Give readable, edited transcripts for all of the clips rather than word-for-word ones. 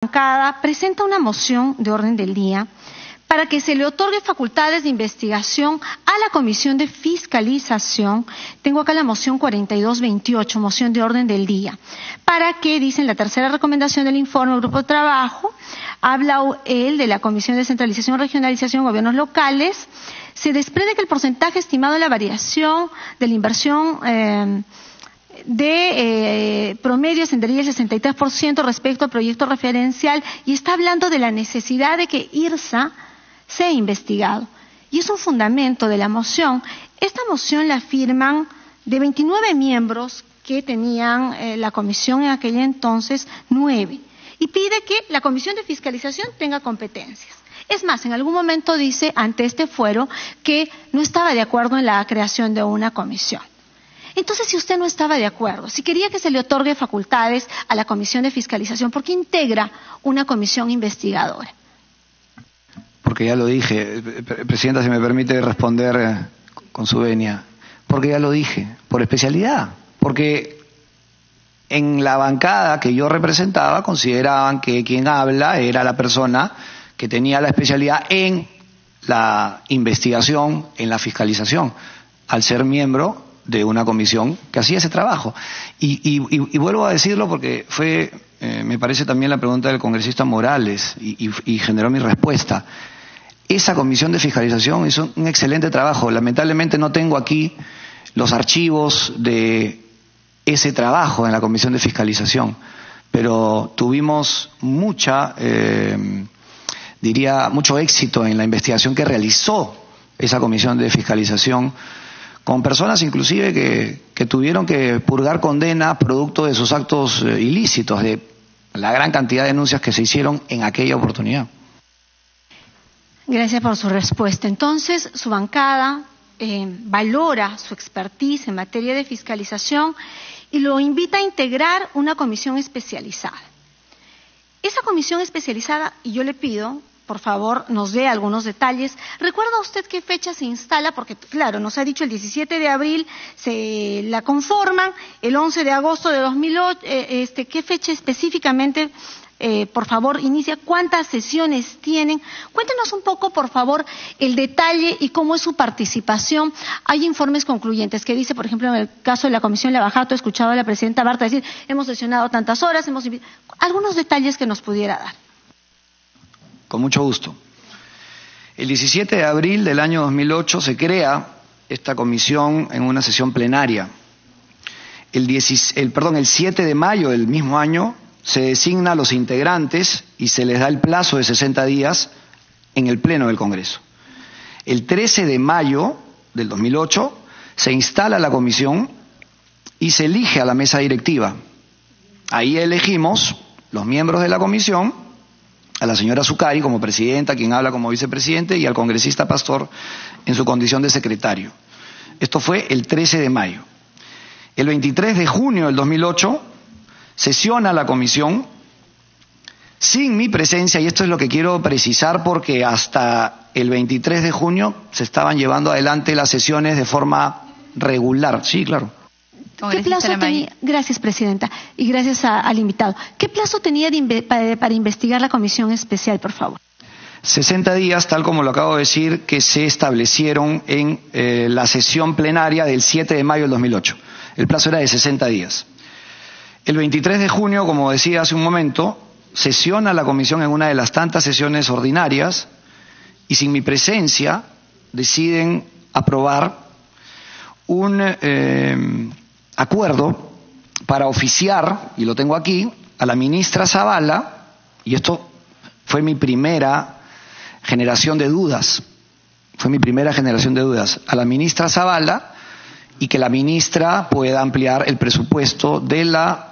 bancada presenta una moción de orden del día para que se le otorgue facultades de investigación a la Comisión de Fiscalización. Tengo acá la moción 4228, moción de orden del día, para que, dicen la tercera recomendación del informe del Grupo de Trabajo, habla él de la Comisión de Centralización y Regionalización de Gobiernos Locales, se desprende que el porcentaje estimado de la variación de la inversión promedio ascendería el 63% respecto al proyecto referencial, y está hablando de la necesidad de que IRSA sea investigado. Y es un fundamento de la moción. Esta moción la firman de 29 miembros que tenían la comisión en aquel entonces, 9, y pide que la Comisión de Fiscalización tenga competencias. Es más, en algún momento dice ante este fuero que no estaba de acuerdo en la creación de una comisión. Entonces, si usted no estaba de acuerdo, si quería que se le otorgue facultades a la Comisión de Fiscalización, ¿por qué integra una comisión investigadora? Porque ya lo dije, Presidenta, si me permite responder con su venia. Porque ya lo dije, por especialidad. Porque en la bancada que yo representaba consideraban que quien habla era la persona que tenía la especialidad en la investigación, en la fiscalización, al ser miembro de una comisión que hacía ese trabajo. Y vuelvo a decirlo porque fue, me parece también la pregunta del congresista Morales y generó mi respuesta. Esa comisión de fiscalización hizo un excelente trabajo. Lamentablemente no tengo aquí los archivos de ese trabajo en la comisión de fiscalización, pero tuvimos mucho éxito en la investigación que realizó esa comisión de fiscalización, con personas inclusive que tuvieron que purgar condena producto de sus actos ilícitos, de la gran cantidad de denuncias que se hicieron en aquella oportunidad. Gracias por su respuesta. Entonces, su bancada valora su expertise en materia de fiscalización y lo invita a integrar una comisión especializada. Esa comisión especializada, y yo le pido, por favor, nos dé algunos detalles. ¿Recuerda usted qué fecha se instala? Porque, claro, nos ha dicho el 17 de abril se la conforman, el 11 de agosto de 2008, ¿qué fecha específicamente, por favor, inicia? ¿Cuántas sesiones tienen? Cuéntenos un poco, por favor, el detalle y cómo es su participación. Hay informes concluyentes que dice, por ejemplo, en el caso de la Comisión Lavajato, he escuchado a la Presidenta Barta decir, hemos sesionado tantas horas, algunos detalles que nos pudiera dar. Con mucho gusto. El 17 de abril del año 2008 se crea esta comisión en una sesión plenaria. El 7 de mayo del mismo año se designa a los integrantes y se les da el plazo de 60 días en el Pleno del Congreso. El 13 de mayo del 2008 se instala la comisión y se elige a la mesa directiva. Ahí elegimos los miembros de la comisión, a la señora Zucari como presidenta, quien habla como vicepresidente, y al congresista Pastor en su condición de secretario. Esto fue el 13 de mayo. El 23 de junio del 2008 sesiona la comisión sin mi presencia, y esto es lo que quiero precisar porque hasta el 23 de junio se estaban llevando adelante las sesiones de forma regular. Sí, claro. ¿Qué plazo tenía? Gracias, Presidenta, y gracias al invitado. ¿Qué plazo tenía para investigar la comisión especial, por favor? 60 días, tal como lo acabo de decir, que se establecieron en la sesión plenaria del 7 de mayo del 2008. El plazo era de 60 días. El 23 de junio, como decía hace un momento, sesiona la comisión en una de las tantas sesiones ordinarias y sin mi presencia deciden aprobar un acuerdo para oficiar, y lo tengo aquí, a la ministra Zavala, y esto fue mi primera generación de dudas, a la ministra Zavala, y que la ministra pueda ampliar el presupuesto de la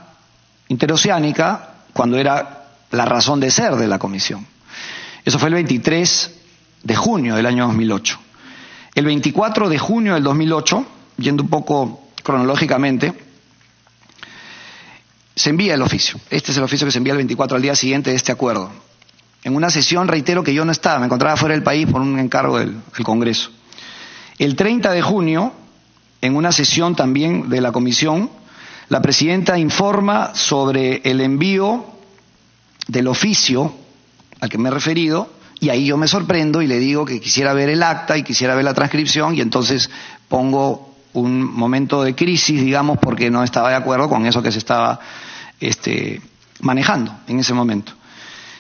interoceánica cuando era la razón de ser de la comisión. Eso fue el 23 de junio del año 2008. El 24 de junio del 2008, yendo un poco cronológicamente, se envía el oficio. Este es el oficio que se envía el 24 al día siguiente de este acuerdo. En una sesión, reitero que yo no estaba, me encontraba fuera del país por un encargo del Congreso. El 30 de junio, en una sesión también de la comisión, la Presidenta informa sobre el envío del oficio al que me he referido, y ahí yo me sorprendo y le digo que quisiera ver el acta y quisiera ver la transcripción, y entonces pongo un momento de crisis, digamos, porque no estaba de acuerdo con eso que se estaba manejando en ese momento.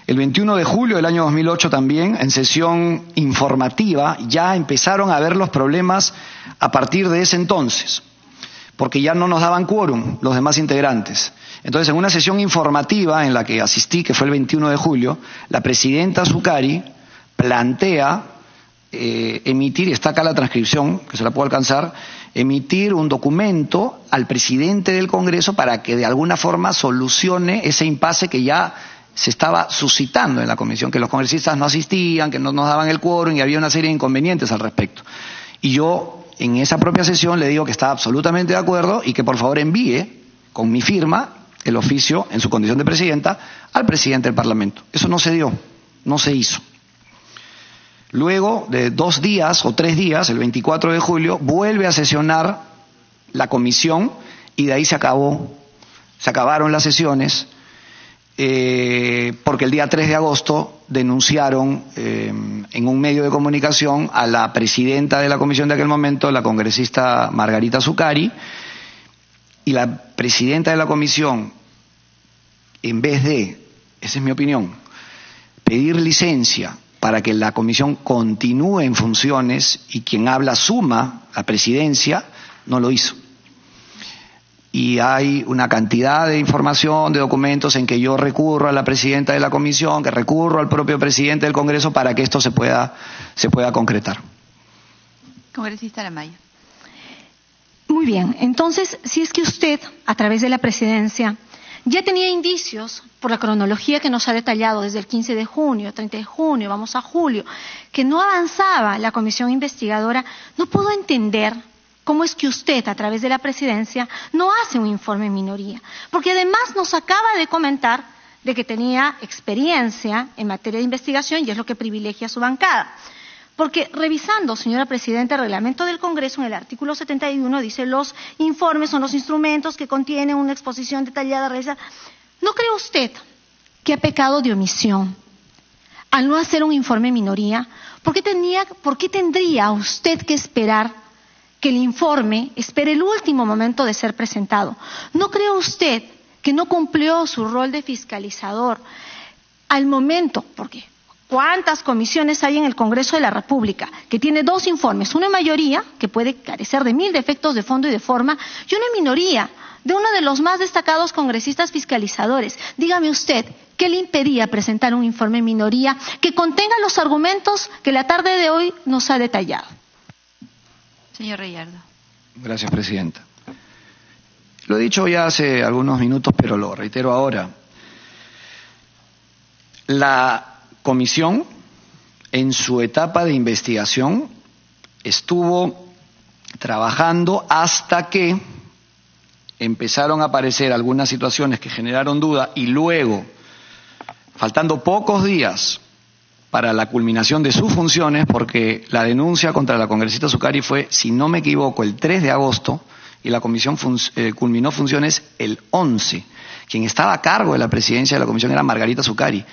El 21 de julio del año 2008 también, en sesión informativa, ya empezaron a ver los problemas a partir de ese entonces, porque ya no nos daban quórum los demás integrantes. Entonces, en una sesión informativa en la que asistí, que fue el 21 de julio, la presidenta Zuccari plantea emitir, y está acá la transcripción, que se la puedo alcanzar, emitir un documento al presidente del Congreso para que de alguna forma solucione ese impasse que ya se estaba suscitando en la comisión, que los congresistas no asistían, que no nos daban el quórum y había una serie de inconvenientes al respecto. Y yo, en esa propia sesión, le digo que estaba absolutamente de acuerdo y que por favor envíe con mi firma el oficio en su condición de presidenta al presidente del Parlamento. Eso no se dio, no se hizo. Luego de 2 días o 3 días, el 24 de julio, vuelve a sesionar la comisión y de ahí se acabaron las sesiones, porque el día 3 de agosto denunciaron en un medio de comunicación a la presidenta de la comisión de aquel momento, la congresista Margarita Zuccari, y la presidenta de la comisión, en vez de, esa es mi opinión, pedir licencia para que la comisión continúe en funciones y quien habla asuma la presidencia, no lo hizo. Y hay una cantidad de información, de documentos en que yo recurro a la presidenta de la comisión, que recurro al propio presidente del Congreso para que esto se pueda concretar. Congresista Aramayo. Muy bien, entonces, si es que usted, a través de la presidencia, ya tenía indicios, por la cronología que nos ha detallado desde el 15 de junio, 30 de junio, vamos a julio, que no avanzaba la comisión investigadora, no puedo entender cómo es que usted, a través de la presidencia, no hace un informe en minoría. Porque además nos acaba de comentar de que tenía experiencia en materia de investigación y es lo que privilegia a su bancada. Porque revisando, señora Presidenta, el reglamento del Congreso, en el artículo 71, dice los informes son los instrumentos que contienen una exposición detallada. ¿No cree usted que ha pecado de omisión al no hacer un informe en minoría? ¿Por qué tendría usted que esperar que el informe espere el último momento de ser presentado? ¿No cree usted que no cumplió su rol de fiscalizador al momento? Porque ¿cuántas comisiones hay en el Congreso de la República que tiene 2 informes? Uno en mayoría, que puede carecer de 1000 defectos de fondo y de forma, y uno en minoría, de uno de los más destacados congresistas fiscalizadores. Dígame usted, ¿qué le impedía presentar un informe en minoría que contenga los argumentos que la tarde de hoy nos ha detallado? Señor Reyardo. Gracias, Presidenta. Lo he dicho ya hace algunos minutos, pero lo reitero ahora. La comisión, en su etapa de investigación, estuvo trabajando hasta que empezaron a aparecer algunas situaciones que generaron duda y luego, faltando pocos días para la culminación de sus funciones, porque la denuncia contra la congresista Zuccari fue, si no me equivoco, el 3 de agosto y la comisión culminó funciones el 11. Quien estaba a cargo de la presidencia de la comisión era Margarita Zuccari.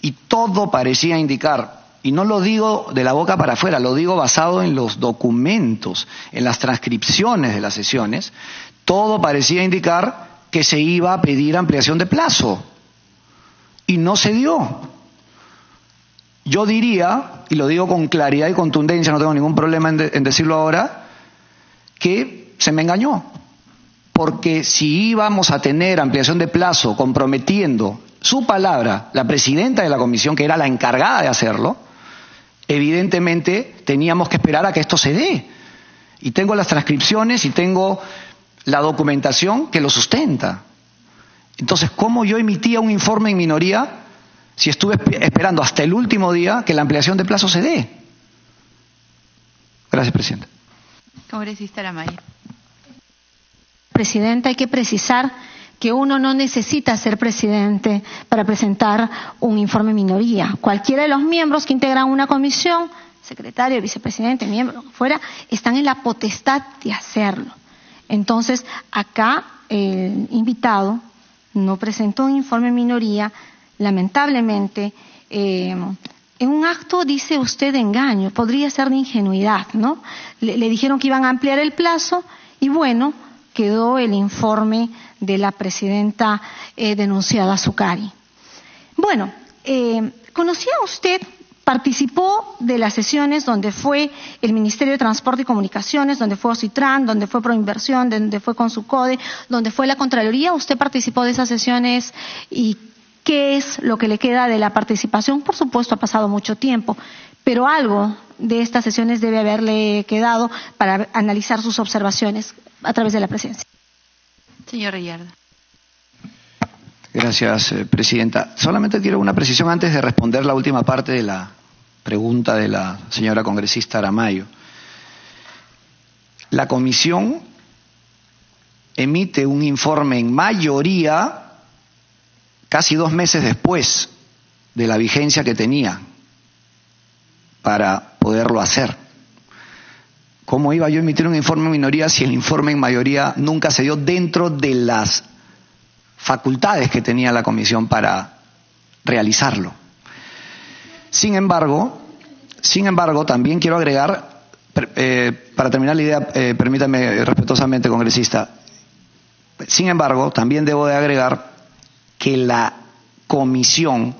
Y todo parecía indicar, y no lo digo de la boca para afuera, lo digo basado en los documentos, en las transcripciones de las sesiones, todo parecía indicar que se iba a pedir ampliación de plazo. Y no se dio. Yo diría, y lo digo con claridad y contundencia, no tengo ningún problema en decirlo ahora, que se me engañó. Porque si íbamos a tener ampliación de plazo comprometiendo su palabra, la presidenta de la comisión, que era la encargada de hacerlo, evidentemente teníamos que esperar a que esto se dé. Y tengo las transcripciones y tengo la documentación que lo sustenta. Entonces, ¿cómo yo emitía un informe en minoría si estuve esperando hasta el último día que la ampliación de plazo se dé? Gracias, Presidenta. Congresista Aramayo. Presidenta, hay que precisar que uno no necesita ser presidente para presentar un informe en minoría. Cualquiera de los miembros que integran una comisión, secretario, vicepresidente, miembro, fuera, están en la potestad de hacerlo. Entonces, acá el invitado no presentó un informe en minoría lamentablemente, en un acto, dice usted, de engaño, podría ser de ingenuidad, ¿no? Le dijeron que iban a ampliar el plazo y bueno, quedó el informe de la presidenta denunciada Zuccari. Bueno, ¿conocía usted, participó de las sesiones donde fue el Ministerio de Transporte y Comunicaciones, donde fue Ocitran, donde fue Proinversión, donde fue Consucode, donde fue la Contraloría? ¿Usted participó de esas sesiones y qué es lo que le queda de la participación? Por supuesto, ha pasado mucho tiempo, pero algo de estas sesiones debe haberle quedado para analizar sus observaciones a través de la presidencia. Señor Reyardo. Gracias, presidenta. Solamente quiero una precisión antes de responder la última parte de la pregunta de la señora congresista Aramayo. La comisión emite un informe en mayoría casi 2 meses después de la vigencia que tenía para poderlo hacer. ¿Cómo iba yo a emitir un informe en minoría si el informe en mayoría nunca se dio dentro de las facultades que tenía la comisión para realizarlo? Sin embargo, también quiero agregar, para terminar la idea, permítame respetuosamente, congresista, sin embargo, también debo de agregar que la comisión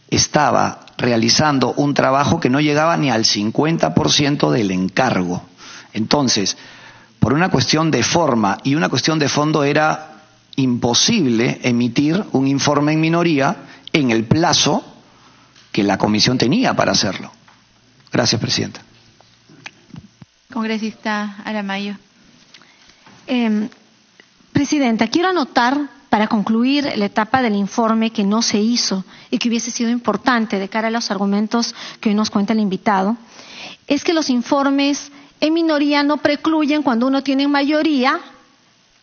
estaba realizando un trabajo que no llegaba ni al 50% del encargo. Entonces, por una cuestión de forma y una cuestión de fondo, era imposible emitir un informe en minoría en el plazo que la comisión tenía para hacerlo. Gracias, presidenta. Congresista Aramayo. Presidenta, quiero anotar, para concluir la etapa del informe, que no se hizo y que hubiese sido importante de cara a los argumentos que hoy nos cuenta el invitado, es que los informes en minoría no precluyen cuando uno tiene mayoría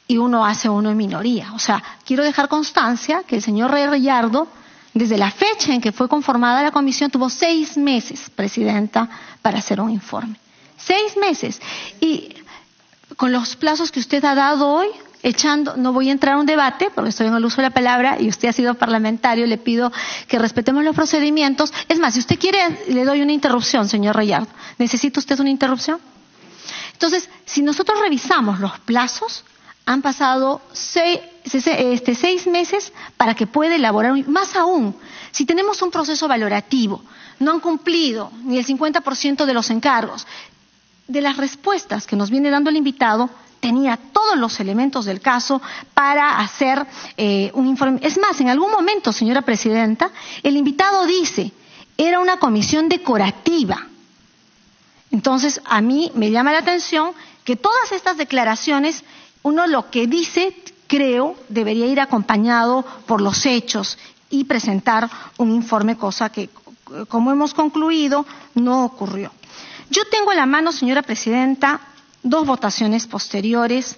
y uno hace uno en minoría. O sea, quiero dejar constancia que el señor Reyardo, desde la fecha en que fue conformada la comisión, tuvo 6 meses, presidenta, para hacer un informe. 6 meses. Y con los plazos que usted ha dado hoy, no voy a entrar a un debate porque estoy en el uso de la palabra y usted ha sido parlamentario, le pido que respetemos los procedimientos. Es más, si usted quiere, le doy una interrupción, señor Reyardo. ¿Necesita usted una interrupción? Entonces, si nosotros revisamos los plazos, han pasado 6 meses para que pueda elaborar, más aún, si tenemos un proceso valorativo, no han cumplido ni el 50% de los encargos. De las respuestas que nos viene dando el invitado, tenía todos los elementos del caso para hacer un informe. Es más, en algún momento, señora presidenta, el invitado dice, era una comisión decorativa. Entonces, a mí me llama la atención que todas estas declaraciones, uno lo que dice, creo, debería ir acompañado por los hechos y presentar un informe, cosa que, como hemos concluido, no ocurrió. Yo tengo en la mano, señora presidenta, 2 votaciones posteriores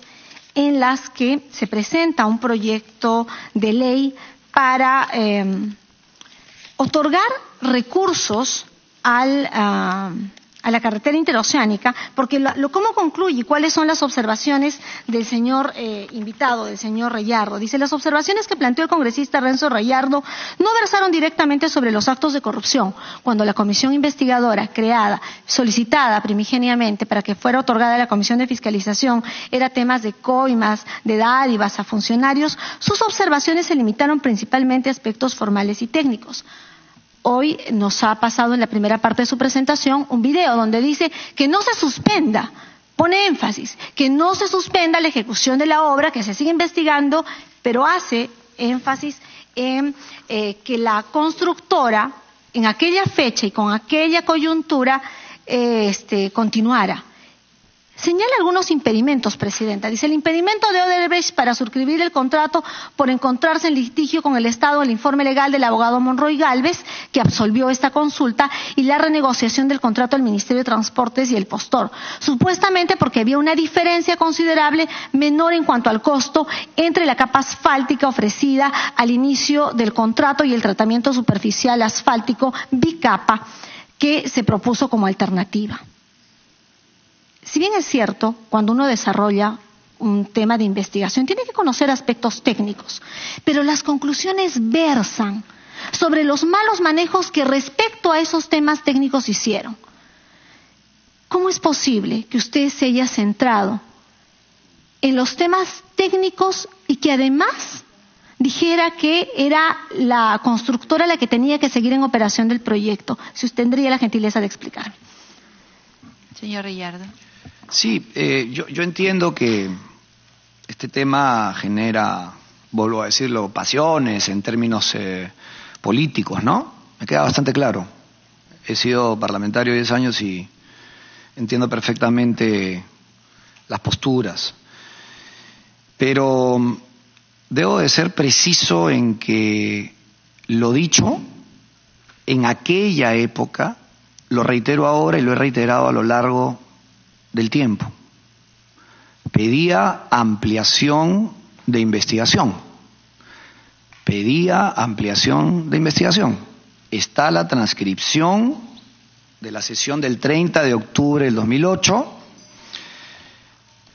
en las que se presenta un proyecto de ley para otorgar recursos a la carretera interoceánica, porque ¿cómo concluye y cuáles son las observaciones del señor invitado, del señor Reyardo? Dice, las observaciones que planteó el congresista Renzo Reyardo no versaron directamente sobre los actos de corrupción, cuando la comisión investigadora creada, solicitada primigeniamente para que fuera otorgada a la Comisión de Fiscalización, era temas de coimas, de dádivas a funcionarios. Sus observaciones se limitaron principalmente a aspectos formales y técnicos. Hoy nos ha pasado en la primera parte de su presentación un video donde dice que no se suspenda, pone énfasis, que no se suspenda la ejecución de la obra, que se sigue investigando, pero hace énfasis en que la constructora en aquella fecha y con aquella coyuntura continuara. Señala algunos impedimentos, presidenta. Dice, el impedimento de Odebrecht para suscribir el contrato por encontrarse en litigio con el Estado, el informe legal del abogado Monroy Gálvez, que absolvió esta consulta, y la renegociación del contrato del Ministerio de Transportes y el postor. Supuestamente porque había una diferencia considerable menor en cuanto al costo entre la capa asfáltica ofrecida al inicio del contrato y el tratamiento superficial asfáltico bicapa que se propuso como alternativa. Si bien es cierto, cuando uno desarrolla un tema de investigación, tiene que conocer aspectos técnicos, pero las conclusiones versan sobre los malos manejos que respecto a esos temas técnicos hicieron. ¿Cómo es posible que usted se haya centrado en los temas técnicos y que además dijera que era la constructora la que tenía que seguir en operación del proyecto? Si usted tendría la gentileza de explicar. Señor Riyardo. Sí, yo entiendo que este tema genera, vuelvo a decirlo, pasiones en términos políticos, ¿no? Me queda bastante claro. He sido parlamentario 10 años y entiendo perfectamente las posturas. Pero debo de ser preciso en que lo dicho en aquella época, lo reitero ahora y lo he reiterado a lo largo del tiempo. Pedía ampliación de investigación. Pedía ampliación de investigación. Está la transcripción de la sesión del 30 de octubre del 2008.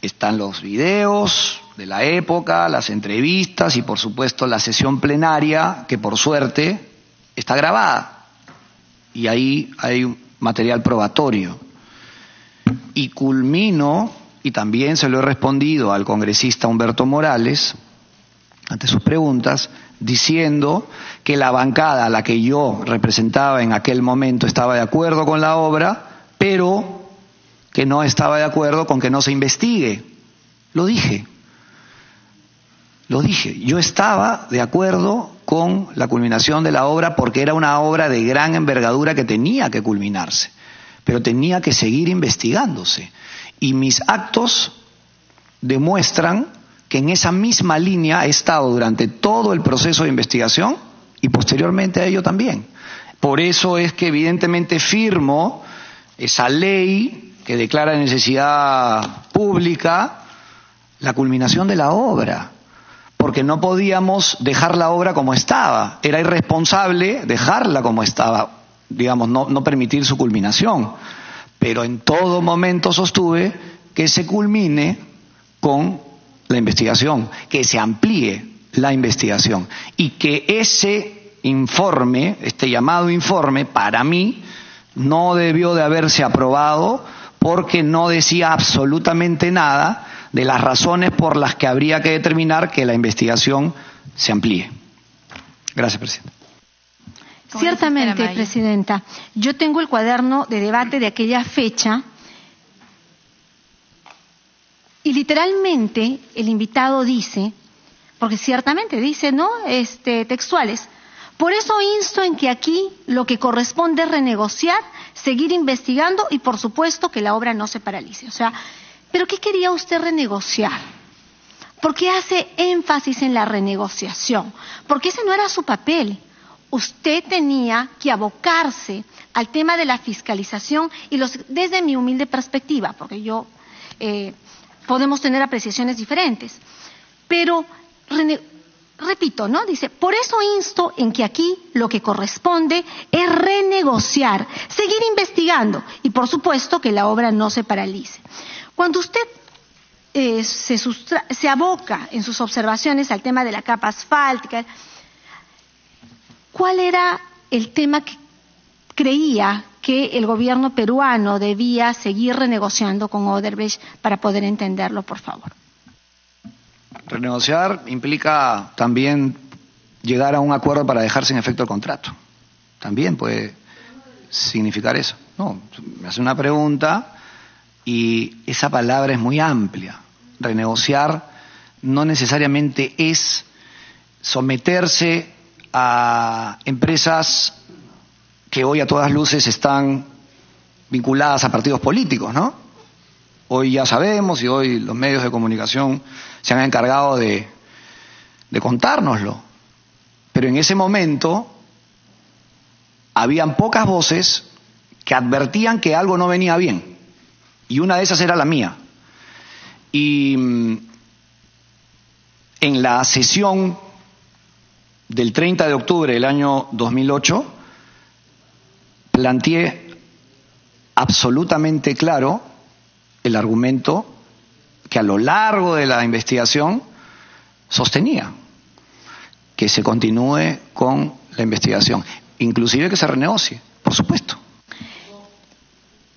Están los videos de la época, las entrevistas y, por supuesto, la sesión plenaria, que por suerte está grabada. Y ahí hay un material probatorio. Y culmino, y también se lo he respondido al congresista Humberto Morales, ante sus preguntas, diciendo que la bancada a la que yo representaba en aquel momento estaba de acuerdo con la obra, pero que no estaba de acuerdo con que no se investigue. Lo dije. Yo estaba de acuerdo con la culminación de la obra porque era una obra de gran envergadura que tenía que culminarse, pero tenía que seguir investigándose. Y mis actos demuestran que en esa misma línea he estado durante todo el proceso de investigación y posteriormente a ello también. Por eso es que evidentemente firmo esa ley que declara de necesidad pública la culminación de la obra, porque no podíamos dejar la obra como estaba. Era irresponsable dejarla como estaba, digamos, no permitir su culminación. Pero en todo momento sostuve que se culmine con la investigación, que se amplíe la investigación y que ese informe, este llamado informe, para mí no debió de haberse aprobado porque no decía absolutamente nada de las razones por las que habría que determinar que la investigación se amplíe. Gracias, Presidenta. Ciertamente, Presidenta. Yo tengo el cuaderno de debate de aquella fecha y literalmente el invitado dice, porque ciertamente dice, ¿no? Textuales. Por eso insto en que aquí lo que corresponde es renegociar, seguir investigando y por supuesto que la obra no se paralice. O sea, ¿pero qué quería usted renegociar? ¿Por qué hace énfasis en la renegociación? Porque ese no era su papel. Usted tenía que abocarse al tema de la fiscalización y desde mi humilde perspectiva, porque yo podemos tener apreciaciones diferentes. Pero, repito, ¿no? Dice, por eso insto en que aquí lo que corresponde es renegociar, seguir investigando y por supuesto que la obra no se paralice. Cuando usted se aboca en sus observaciones al tema de la capa asfáltica, ¿cuál era el tema que creía que el gobierno peruano debía seguir renegociando con Odebrecht para poder entenderlo, por favor? Renegociar implica también llegar a un acuerdo para dejar sin efecto el contrato. También puede significar eso. No, me hace una pregunta y esa palabra es muy amplia. Renegociar no necesariamente es someterse a empresas que hoy a todas luces están vinculadas a partidos políticos, ¿no? Hoy ya sabemos y hoy los medios de comunicación se han encargado de contárnoslo. Pero en ese momento habían pocas voces que advertían que algo no venía bien. Y una de esas era la mía. Y en la sesión del 30 de octubre del año 2008, planteé absolutamente claro el argumento que a lo largo de la investigación sostenía, que se continúe con la investigación, inclusive que se renegocie, por supuesto.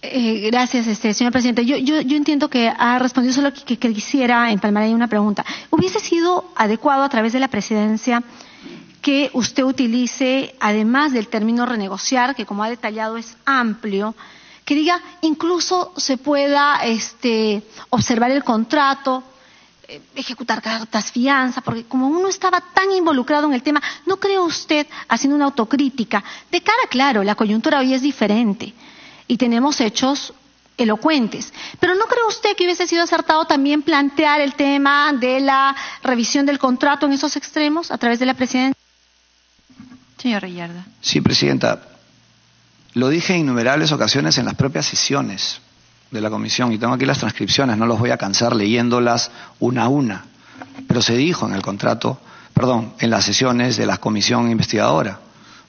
Gracias, señor presidente. Yo entiendo que ha respondido, solo que quisiera empalmar ahí una pregunta. ¿Hubiese sido adecuado a través de la presidencia que usted utilice, además del término renegociar, que como ha detallado es amplio, que diga incluso se pueda observar el contrato, ejecutar cartas fianza, porque como uno estaba tan involucrado en el tema, ¿no cree usted, haciendo una autocrítica, de cara, claro, la coyuntura hoy es diferente y tenemos hechos elocuentes, pero ¿no cree usted que hubiese sido acertado también plantear el tema de la revisión del contrato en esos extremos a través de la presidencia? Señor Reyardo. Sí, presidenta. Lo dije en innumerables ocasiones en las propias sesiones de la comisión, y tengo aquí las transcripciones, no los voy a cansar leyéndolas una a una, pero se dijo en el contrato, en las sesiones de la comisión investigadora,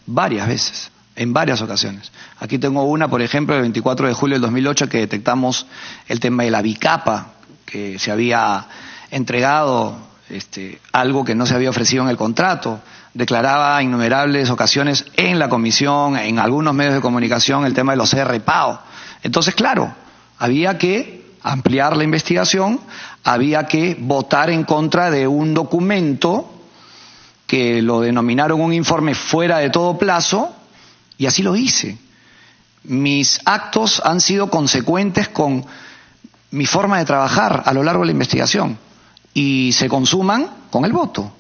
varias veces, en varias ocasiones. Aquí tengo una, por ejemplo, el 24 de julio del 2008, que detectamos el tema de la bicapa, que se había entregado algo que no se había ofrecido en el contrato. Declaraba en innumerables ocasiones en la comisión, en algunos medios de comunicación, el tema de los CRPAO. Entonces, claro, había que ampliar la investigación, había que votar en contra de un documento que lo denominaron un informe fuera de todo plazo, y así lo hice. Mis actos han sido consecuentes con mi forma de trabajar a lo largo de la investigación, y se consuman con el voto.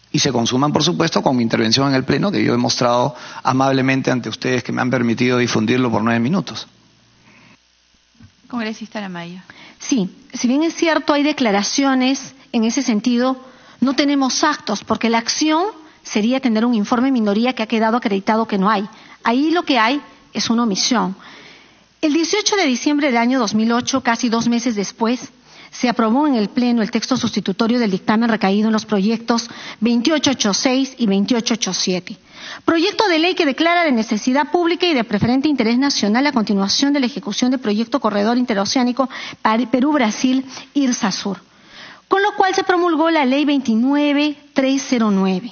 Y se consuman, por supuesto, con mi intervención en el Pleno, que yo he mostrado amablemente ante ustedes, que me han permitido difundirlo por 9 minutos. Congresista Aramayo. Sí, si bien es cierto, hay declaraciones en ese sentido, no tenemos actos, porque la acción sería tener un informe minoría que ha quedado acreditado que no hay. Ahí lo que hay es una omisión. El 18 de diciembre del año 2008, casi 2 meses después, se aprobó en el Pleno el texto sustitutorio del dictamen recaído en los proyectos 2886 y 2887. Proyecto de ley que declara de necesidad pública y de preferente interés nacional la continuación de la ejecución del proyecto Corredor Interoceánico Perú-Brasil-IRSA-Sur, con lo cual se promulgó la Ley 29309,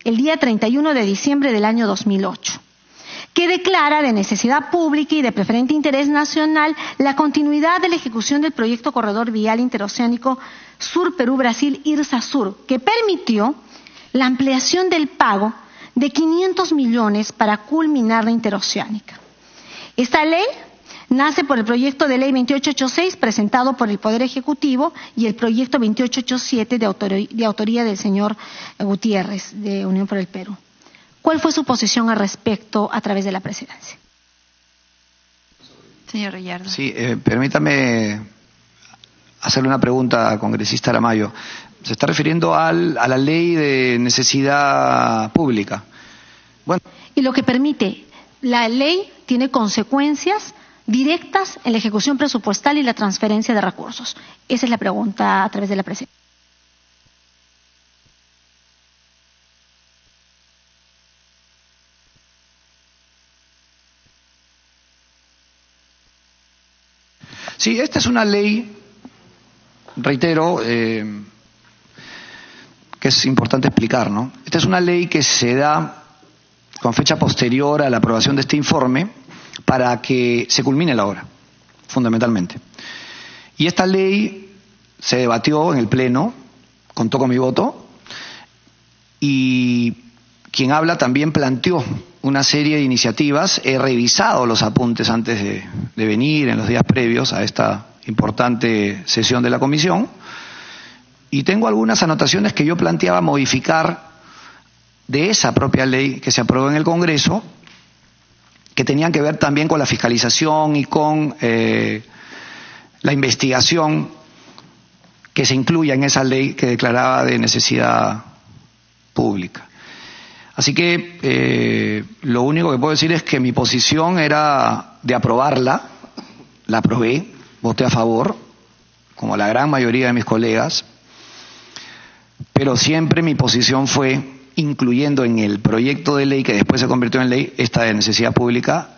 el día 31 de diciembre del año 2008. Que declara de necesidad pública y de preferente interés nacional la continuidad de la ejecución del proyecto Corredor Vial Interoceánico Sur Perú-Brasil IRSA-Sur, que permitió la ampliación del pago de 500 millones para culminar la interoceánica. Esta ley nace por el proyecto de ley 2886 presentado por el Poder Ejecutivo y el proyecto 2887 de autoría del señor Gutiérrez de Unión por el Perú. ¿Cuál fue su posición al respecto a través de la presidencia? Señor Reyardo. Sí, permítame hacerle una pregunta al congresista Aramayo. Se está refiriendo a la ley de necesidad pública. Bueno. Y lo que permite, la ley tiene consecuencias directas en la ejecución presupuestal y la transferencia de recursos. Esa es la pregunta a través de la presidencia. Sí, esta es una ley, reitero, que es importante explicar, ¿no? Esta es una ley que se da con fecha posterior a la aprobación de este informe para que se culmine la obra, fundamentalmente. Y esta ley se debatió en el Pleno, contó con mi voto, y quien habla también planteó una serie de iniciativas. He revisado los apuntes antes de venir, en los días previos a esta importante sesión de la comisión, y tengo algunas anotaciones que yo planteaba modificar de esa propia ley que se aprobó en el Congreso, que tenían que ver también con la fiscalización y con la investigación que se incluya en esa ley que declaraba de necesidad pública. Así que lo único que puedo decir es que mi posición era de aprobarla, la aprobé, voté a favor, como la gran mayoría de mis colegas, pero siempre mi posición fue, incluyendo en el proyecto de ley que después se convirtió en ley, esta de necesidad pública,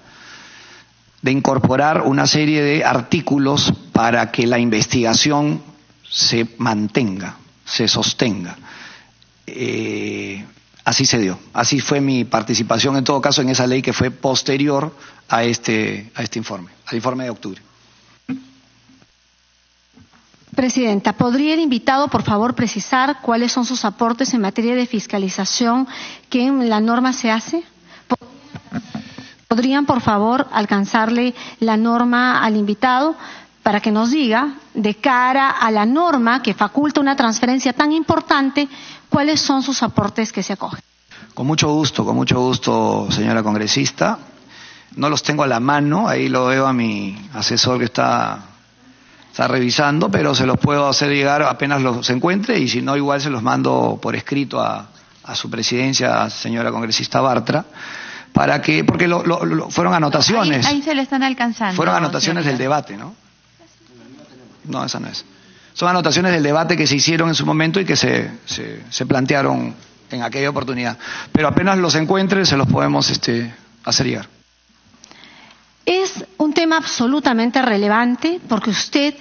de incorporar una serie de artículos para que la investigación se mantenga, se sostenga. así se dio. Así fue mi participación, en todo caso, en esa ley que fue posterior a este informe, al informe de octubre. Presidenta, ¿podría el invitado, por favor, precisar cuáles son sus aportes en materia de fiscalización que en la norma se hace? ¿Podrían, por favor, alcanzarle la norma al invitado para que nos diga, de cara a la norma que faculta una transferencia tan importante, cuáles son sus aportes que se acogen? Con mucho gusto, señora congresista. No los tengo a la mano, ahí lo veo a mi asesor que está revisando, pero se los puedo hacer llegar apenas los encuentre, y si no, igual se los mando por escrito a su presidencia, señora congresista Bartra, para que, porque fueron anotaciones. Ahí se le están alcanzando. Fueron anotaciones del debate, ¿no? No, esa no es. Son anotaciones del debate que se hicieron en su momento y que se plantearon en aquella oportunidad. Pero apenas los encuentre, se los podemos hacer llegar. Es un tema absolutamente relevante porque usted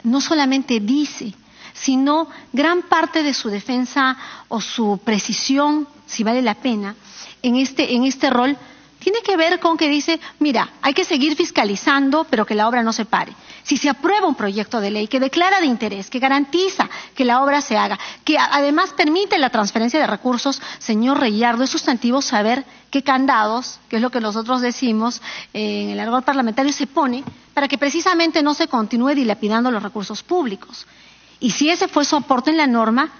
no solamente dice, sino gran parte de su defensa o su precisión, si vale la pena, en este rol, tiene que ver con que dice, mira, hay que seguir fiscalizando, pero que la obra no se pare. Si se aprueba un proyecto de ley que declara de interés, que garantiza que la obra se haga, que además permite la transferencia de recursos, señor Reyardo, es sustantivo saber qué candados, que es lo que nosotros decimos en el argot parlamentario, se pone para que precisamente no se continúe dilapidando los recursos públicos. Y si ese fue su aporte en la norma,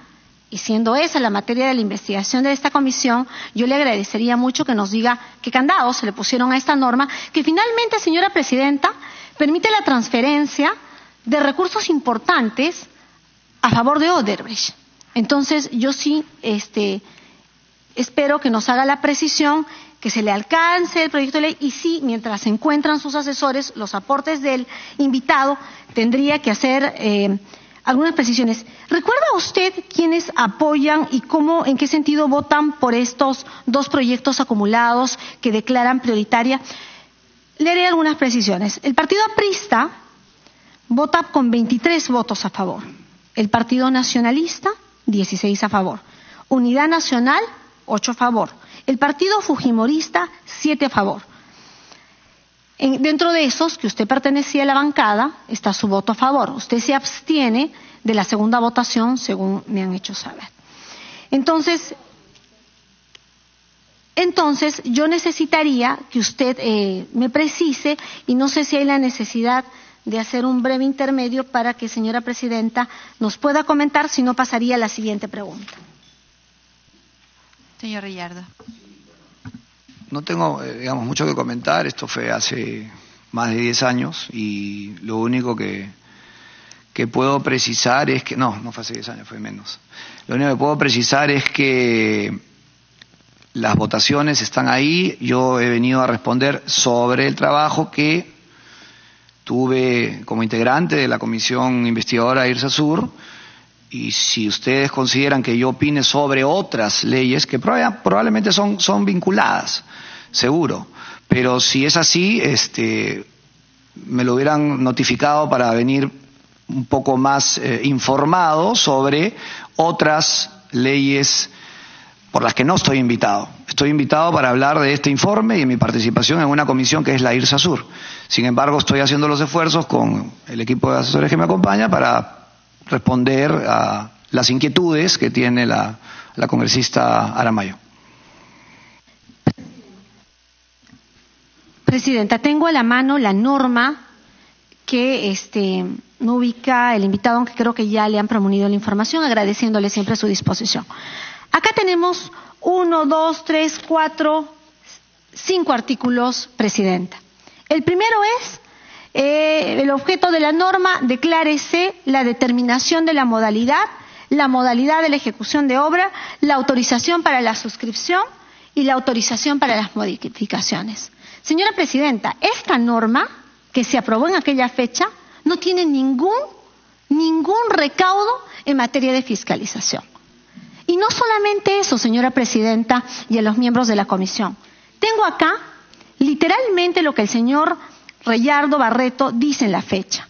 y siendo esa la materia de la investigación de esta comisión, yo le agradecería mucho que nos diga qué candados se le pusieron a esta norma, que finalmente, señora presidenta, permite la transferencia de recursos importantes a favor de Odebrecht. Entonces, yo sí espero que nos haga la precisión, que se le alcance el proyecto de ley, y sí, mientras se encuentran sus asesores, los aportes del invitado, tendría que hacer algunas precisiones. ¿Recuerda usted quiénes apoyan y cómo, en qué sentido votan por estos dos proyectos acumulados que declaran prioritaria? Le haré algunas precisiones. El partido aprista vota con 23 votos a favor. El Partido Nacionalista, 16 a favor. Unidad Nacional, 8 a favor. El Partido Fujimorista, 7 a favor. Dentro de esos, que usted pertenecía a la bancada, está su voto a favor. Usted se abstiene de la segunda votación, según me han hecho saber. Entonces yo necesitaría que usted me precise, y no sé si hay la necesidad de hacer un breve intermedio para que, señora presidenta, nos pueda comentar, si no pasaría a la siguiente pregunta. Señor Reyardo. No tengo, mucho que comentar. Esto fue hace más de 10 años y lo único que puedo precisar es que... No fue hace 10 años, fue menos. Lo único que puedo precisar es que las votaciones están ahí. Yo he venido a responder sobre el trabajo que tuve como integrante de la Comisión Investigadora IRSASUR, y si ustedes consideran que yo opine sobre otras leyes, que probablemente son vinculadas, seguro, pero si es así, me lo hubieran notificado para venir un poco más informado sobre otras leyes por las que no estoy invitado. Estoy invitado para hablar de este informe y de mi participación en una comisión que es la IRSASUR. Sin embargo, estoy haciendo los esfuerzos con el equipo de asesores que me acompaña para responder a las inquietudes que tiene la congresista Aramayo. Presidenta, tengo a la mano la norma que no ubica el invitado, aunque creo que ya le han premonido la información, agradeciéndole siempre su disposición. Acá tenemos 1, 2, 3, 4, 5 artículos, presidenta. El primero es el objeto de la norma: declárese la determinación de la modalidad de la ejecución de obra, la autorización para la suscripción y la autorización para las modificaciones. Señora presidenta, esta norma que se aprobó en aquella fecha no tiene ningún recaudo en materia de fiscalización. Y no solamente eso, señora presidenta y a los miembros de la comisión. Tengo acá literalmente lo que el señor Reyardo Barreto dice en la fecha.